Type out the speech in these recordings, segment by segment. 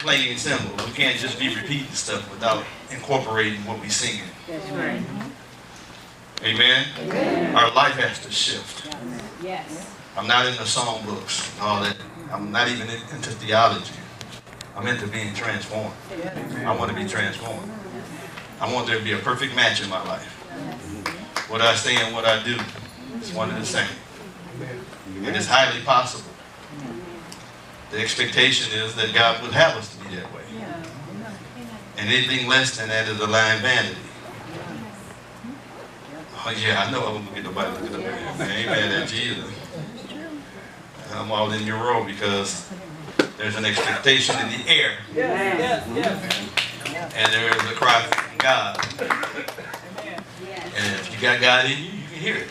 plain and simple. We can't just be repeating stuff without incorporating what we singing. That's right. Amen? Amen. Our life has to shift. Yes. I'm not into song books and all that. I'm not even into theology. I'm into being transformed. I want to be transformed. I want there to be a perfect match in my life. What I say and what I do is one and the same. And it's highly possible. The expectation is that God would have us to be that way. And anything less than that is a lying vanity. Oh yeah, I know I won't get nobody looking up at me. I ain't mad at Jesus. I'm all in your role because there's an expectation in the air. And there is a cry from God. And if you got God in you, you can hear it.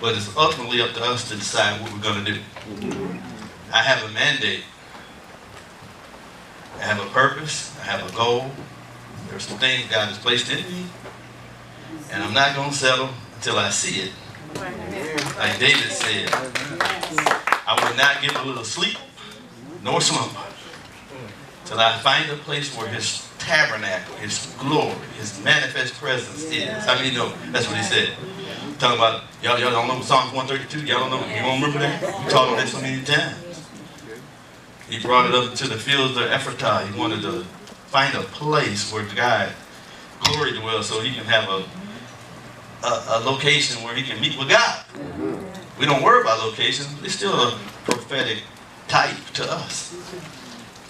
But it's ultimately up to us to decide what we're going to do. I have a mandate. I have a purpose. I have a goal. There's some things God has placed in me. And I'm not going to settle until I see it. Like David said, I will not give a little sleep nor slumber till I find a place where his tabernacle, his glory, his manifest presence is. How many know that's what he said? Talking about, y'all don't know Psalms 132? Y'all don't know? You don't remember that? We talked about that so many times. He brought it up to the fields of Ephratah. He wanted to find a place where God glory dwells so he can have a location where he can meet with God. We don't worry about locations. It's still a prophetic type to us.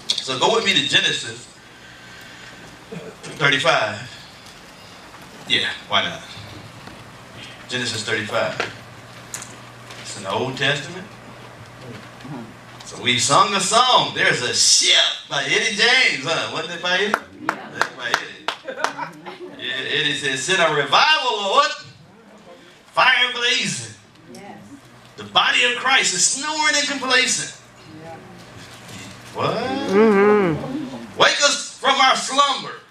So go with me to Genesis 35. Yeah, why not? Genesis 35. It's in the Old Testament. So we sung a song. There's a ship by Eddie James. Wasn't it by Eddie? That's by Eddie. Yeah, Eddie says, send a revival, Lord. Fire blazing. The body of Christ is snoring and complacent. What? Wake us from our slumber.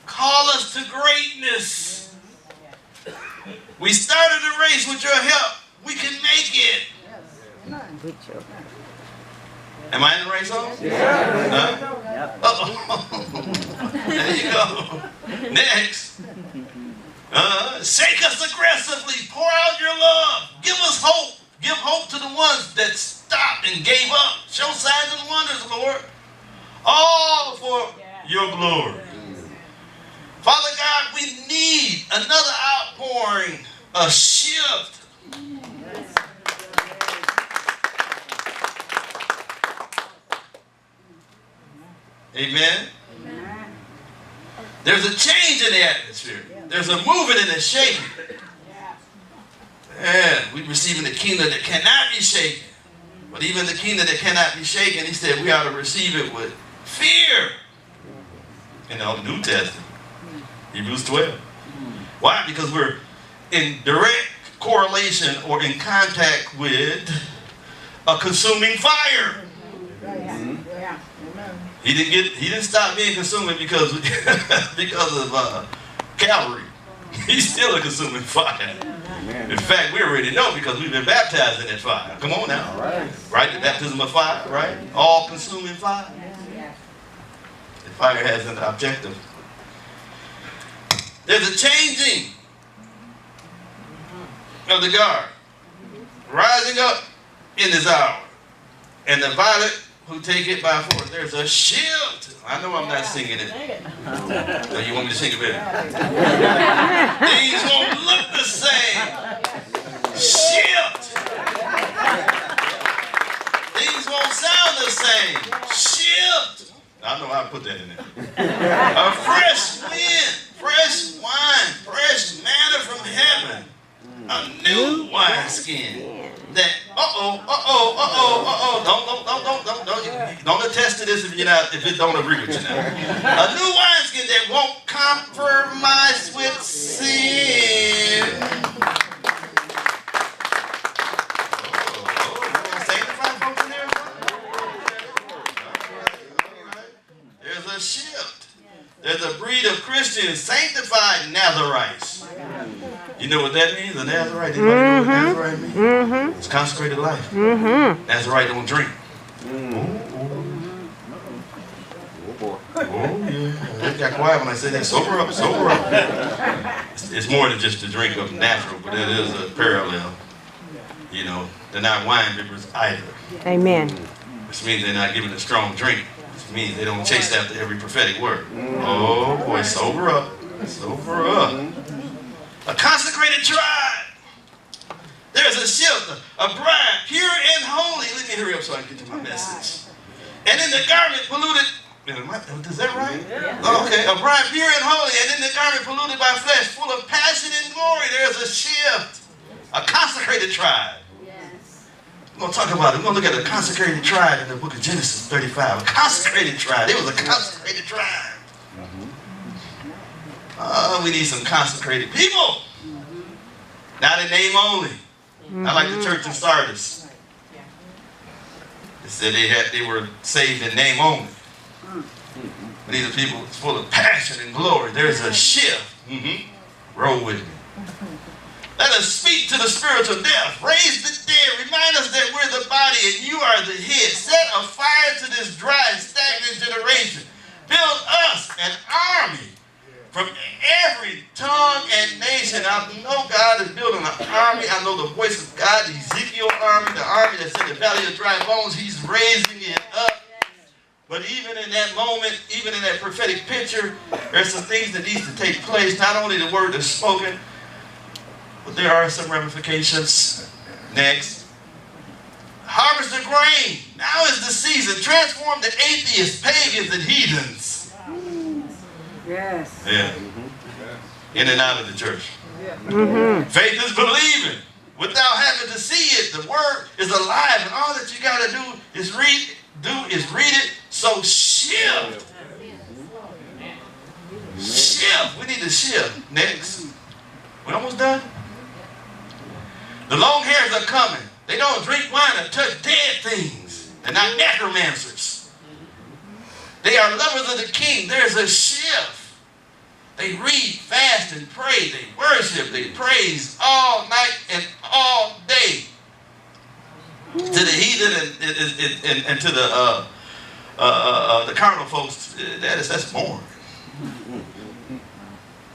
Call us to greatness. We started the race with your help. We can make it. Am I in the race song? Yeah. There you go. Next. Shake us aggressively. Pour out your love. Give us hope. Give hope to the ones that stopped and gave up. Show signs and wonders, Lord. All for your glory. Father God, we need another outpouring, a shift. Amen. There's a change in the atmosphere. There's a moving and a shaking. And we're receiving the kingdom that cannot be shaken. But even the kingdom that cannot be shaken, he said we ought to receive it with fear. In the New Testament, Hebrews 12. Why? Because we're in direct correlation or in contact with a consuming fire. He didn't stop being consuming because of Calvary. He's still a consuming fire. In fact, we already know because we've been baptized in that fire. Come on now. Right? The baptism of fire, right? All consuming fire. The fire has an objective. There's a changing of the guard. Rising up in this hour. And the violent who take it by force. There's a shift. I know I'm not singing it. No, you want me to sing it better? Things won't look the same. Shift. Things won't sound the same. Shift. I know how to put that in there. A fresh wind, fresh wine, fresh manna from heaven. A new wineskin. That don't attest to this if it don't agree with you now. A new wineskin that won't compromise with sin. Sanctified folks in there? There's a shift. There's a breed of Christians, sanctified Nazarites. You know what that means? A Nazarite. Anybody know what Nazarite means? It's consecrated life. Nazarite don't drink. Oh, yeah. They got quiet when I said that. Sober up, sober up. It's more than just a drink of natural, but it is a parallel. You know, they're not wine drinkers either. Amen. Which means they're not giving a strong drink. Which means they don't chase after every prophetic word. Oh, boy, sober up. Sober up. A consecrated tribe. There's a shift, a bride, pure and holy. Let me hurry up so I can get to my message. And in the garment polluted. Is that right? Yeah. Okay. A bride pure and holy, and in the garment polluted by flesh, full of passion and glory. There's a shift. A consecrated tribe. Yes. We're going to talk about it. We're going to look at a consecrated tribe in the book of Genesis 35. A consecrated tribe. It was a consecrated tribe. We need some consecrated people. Not in name only. I like the church in Sardis. They said they were saved in name only. But these are people full of passion and glory. There's a shift. Roll with me. Let us speak to the spiritual death. Raise the dead. Remind us that we're the body and you are the head. Set a fire to this dry and stagnant generation. Build us an army from every tongue and nation. I know God is building an army. I know the voice of God, the Ezekiel army, the army that's in the valley of dry bones. He's raising it up. But even in that moment, even in that prophetic picture, there's some things that needs to take place. Not only the word is spoken, but there are some ramifications. Next. Harvest the grain. Now is the season. Transform the atheists, pagans, and heathens. Yes. Yeah. In and out of the church. Faith is believing without having to see it. The word is alive, and all that you got to do is read it. So shift. Shift. We need to shift. Next. We almost done? The long hairs are coming. They don't drink wine or touch dead things. They're not necromancers. They are lovers of the king. There's a shift. They read, fast, and pray. They worship. They praise all night and all day. To the heathen and to the carnal folks, that's boring.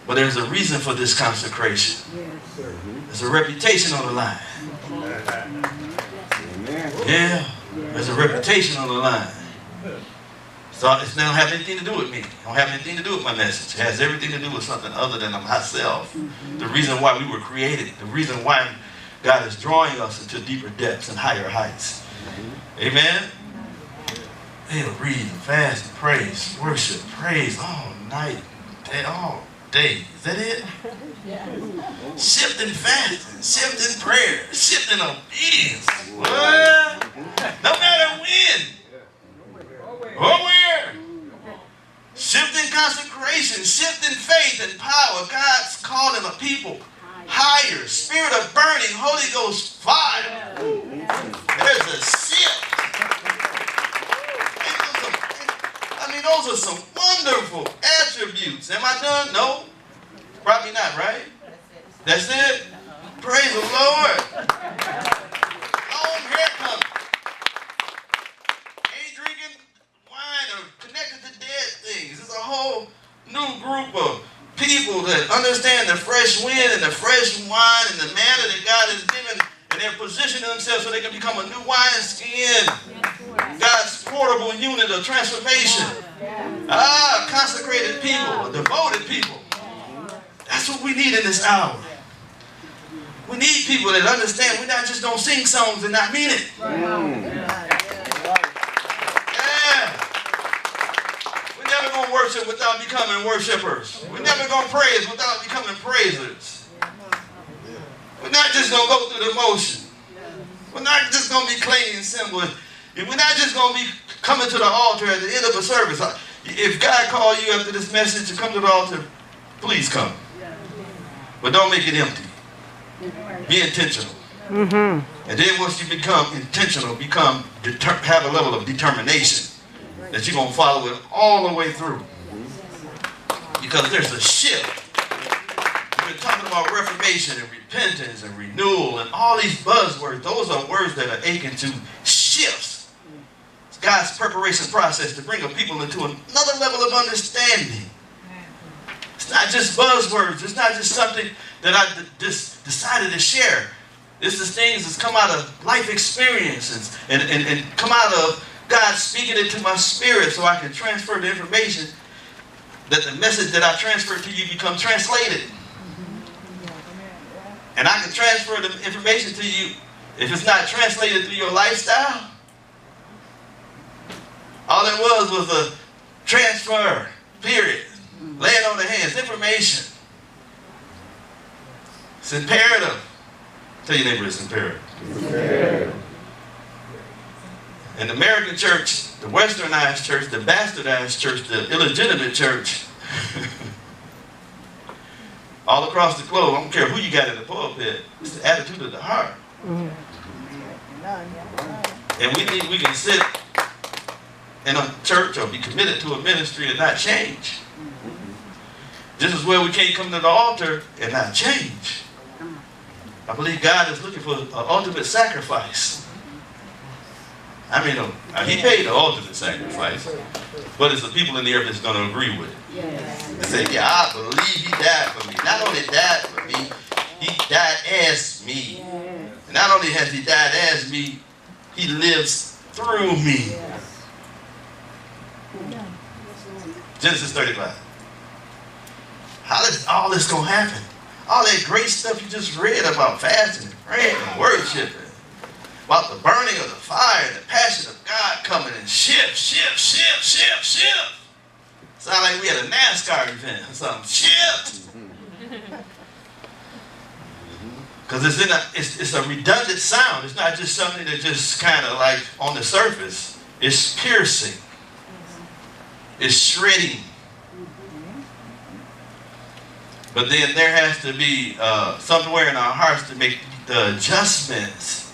But there's a reason for this consecration. There's a reputation on the line. Yeah, there's a reputation on the line. So it don't have anything to do with me. It don't have anything to do with my message. It has everything to do with something other than myself. The reason why we were created. The reason why God is drawing us into deeper depths and higher heights. Amen? They'll read, fast, praise, worship, praise all night, all day. Is that it? Shift in fasting, shift in prayer, shift in obedience. What? No matter when or where. Shift in consecration, shift in faith and power. God's calling a people higher, spirit of burning, Holy Ghost fire. There's a shift. Those are some wonderful attributes. Am I done? No? Probably not, right? That's it? Praise the Lord. Long hair coming. Ain't drinking wine or connected to dead things. It's a whole new group of people that understand the fresh wind and the fresh wine and the manner that God has given, and they're positioning themselves so they can become a new wineskin. God's portable unit of transformation. Consecrated people, devoted people. That's what we need in this hour. We need people that understand we're not just going to sing songs and not mean it. Yeah. We're never going to worship without becoming worshipers. We're never going to praise without becoming praisers. We're not just going to go through the motion. We're not just going to be clanging cymbals. We're not just going to be coming to the altar at the end of a service. If God called you after this message to come to the altar, please come. But don't make it empty. Be intentional. And then once you become intentional, have a level of determination that you're going to follow it all the way through. Because there's a shift. We're talking about reformation and repentance and renewal and all these buzzwords. Those are words that are akin to shifts. God's preparation process to bring a people into another level of understanding. It's not just buzzwords. It's not just something that I just decided to share. This is things that's come out of life experiences and come out of God speaking it to my spirit so I can transfer the information, that the message that I transfer to you become translated. And I can transfer the information to you if it's not translated through your lifestyle. All it was a transfer, period. Laying on the hands, information. It's imperative. Tell your neighbor it's imperative. In the American church, the westernized church, the bastardized church, the illegitimate church, all across the globe, I don't care who you got in the pulpit, it's the attitude of the heart. And we can sit in a church or be committed to a ministry and not change. This is where we can't come to the altar and not change. I believe God is looking for an ultimate sacrifice. I mean, he paid the ultimate sacrifice, but it's the people in the earth that's going to agree with it. They say, yeah, I believe he died for me. Not only died for me, he died as me. And not only has he died as me, he lives through me. Genesis 35. How is all this going to happen? All that great stuff you just read about fasting and praying and worshiping, about the burning of the fire and the passion of God coming and shift. Sound like we had a NASCAR event or something. Shift. Because it's a redundant sound. It's not just something that just kind of like on the surface. It's piercing. It's shredding. But then there has to be somewhere in our hearts to make the adjustments